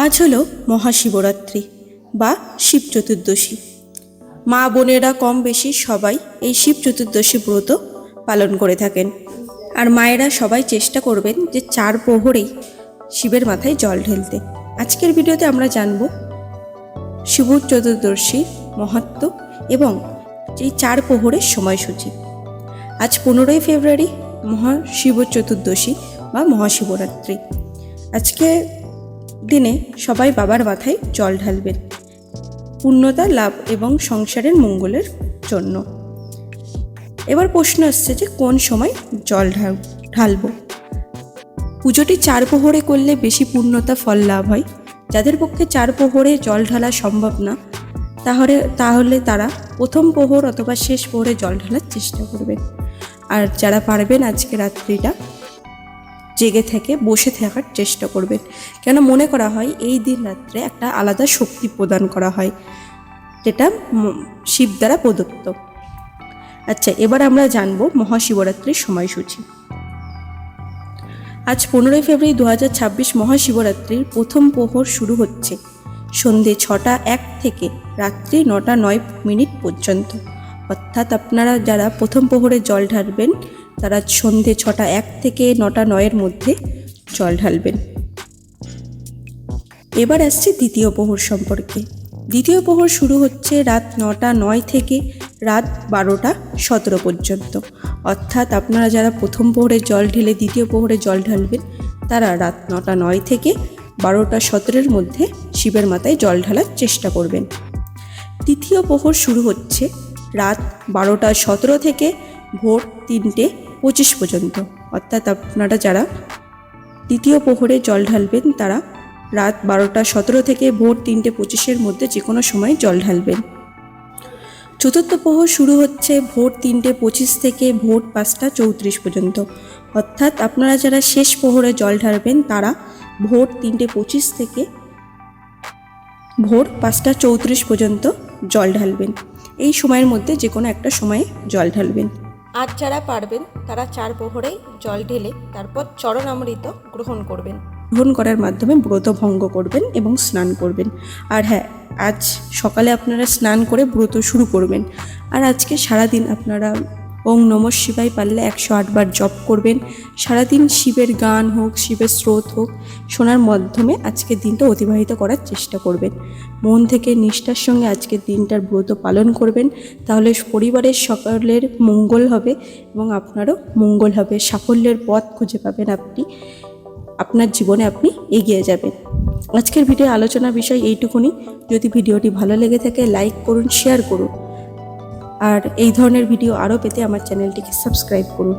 আজ হলো মহাশিবরাত্রি বা শিব চতুর্দশী। মা বোনেরা কম বেশি সবাই এই শিব চতুর্দশী ব্রত পালন করে থাকেন। আর মায়েরা সবাই চেষ্টা করবেন যে 4 প্রহরেই শিবের মাথায় জল ঢেলতে। আজকের ভিডিওতে আমরা জানব শিব চতুর্দশীর মাহাত্ম্য এবং এই 4 প্রহরের সময়সূচি। আজ 15ই ফেব্রুয়ারি মহাশিব চতুর্দশী বা মহাশিবরাত্রি। আজকে দিনে সবাই বাবার মাথায় জল ঢালবেন পূর্ণতা লাভ এবং সংসারের মঙ্গলের জন্য। এবার প্রশ্ন আসছে যে কোন সময় জল ঢালবো। পুজোটি 4 প্রহরে করলে বেশি পূর্ণতা ফল লাভ হয়। যাদের পক্ষে 4 প্রহরে জল ঢালা সম্ভব না তাহলে তারা প্রথম প্রহর অথবা শেষ প্রহরে জল ঢালার চেষ্টা করবেন। আর যারা পারবেন আজকে রাত্রিটা জেগে থেকে বসে থাকার চেষ্টা করবেন, কেন মনে করা হয় এই দিন রাত্রে একটা আলাদা শক্তি প্রদান করা হয়, যেটা শিব দ্বারা প্রদত্ত। আচ্ছা, এবার আমরা জানব মহাশিবরাত্রির সময়সূচি। আজ 15ই ফেব্রুয়ারি 2026 মহাশিবরাত্রির প্রথম প্রহর শুরু হচ্ছে সন্ধে 6:01 থেকে রাত্রি 9:09 পর্যন্ত। অর্থাৎ আপনারা যারা প্রথম প্রহরে জল ঢালবেন তারা সন্ধে 6:01 থেকে 9:09 মধ্যে জল ঢালবেন। এবার আসছে দ্বিতীয় প্রহর সম্পর্কে। দ্বিতীয় প্রহর শুরু হচ্ছে রাত 9:09 থেকে রাত 12:17 পর্যন্ত। অর্থাৎ আপনারা যারা প্রথম প্রহরে জল ঢেলে দ্বিতীয় প্রহরে জল ঢালবেন তারা রাত 9:09 থেকে 12:17 মধ্যে শিবের মাথায় জল ঢালার চেষ্টা করবেন। তৃতীয় প্রহর শুরু হচ্ছে রাত 12:17 থেকে ভোর 3:25 পর্যন্ত। অর্থাৎ আপনারা যারা দ্বিতীয় প্রহরে জল ঢালবেন তারা রাত 12:17 থেকে ভোর 3:25 মধ্যে যে কোনো সময় জল ঢালবেন। চতুর্থ প্রহর শুরু হচ্ছে ভোর 3:25 থেকে ভোর 5:34 পর্যন্ত। অর্থাৎ আপনারা যারা শেষ প্রহরে জল ঢালবেন তারা ভোর 3:25 থেকে ভোর 5:34 পর্যন্ত জল ঢালবেন। এই সময়ের মধ্যে যে কোনো একটা সময়ে জল ঢালবেন। আর যারা পারবেন তারা 4 প্রহরেই জল ঢেলে তারপর চরণামৃত গ্রহণ করবেন। গ্রহণ করার মাধ্যমে ব্রত ভঙ্গ করবেন এবং স্নান করবেন। আর হ্যাঁ, আজ সকালে আপনারা স্নান করে ব্রত শুরু করবেন। আর আজকে সারাদিন আপনারা ওং নমঃ শিবায় পারলে 108 বার জপ করবেন। সারাদিন শিবের গান হোক, শিবের স্রোত হোক শোনার মাধ্যমে আজকের দিনটা অতিবাহিত করার চেষ্টা করবেন। মন থেকে নিষ্ঠার সঙ্গে আজকের দিনটার ব্রত পালন করবেন, তাহলে পরিবারের সকলের মঙ্গল হবে এবং আপনারও মঙ্গল হবে। সাফল্যের পথ খুঁজে পাবেন, আপনি আপনার জীবনে আপনি এগিয়ে যাবেন। আজকের ভিডিও আলোচনার বিষয় এইটুকুনি। যদি ভিডিওটি ভালো লেগে থাকে লাইক করুন, শেয়ার করুন। আর এই ধরনের ভিডিও আরও পেতে আমার চ্যানেলটিকে সাবস্ক্রাইব করুন।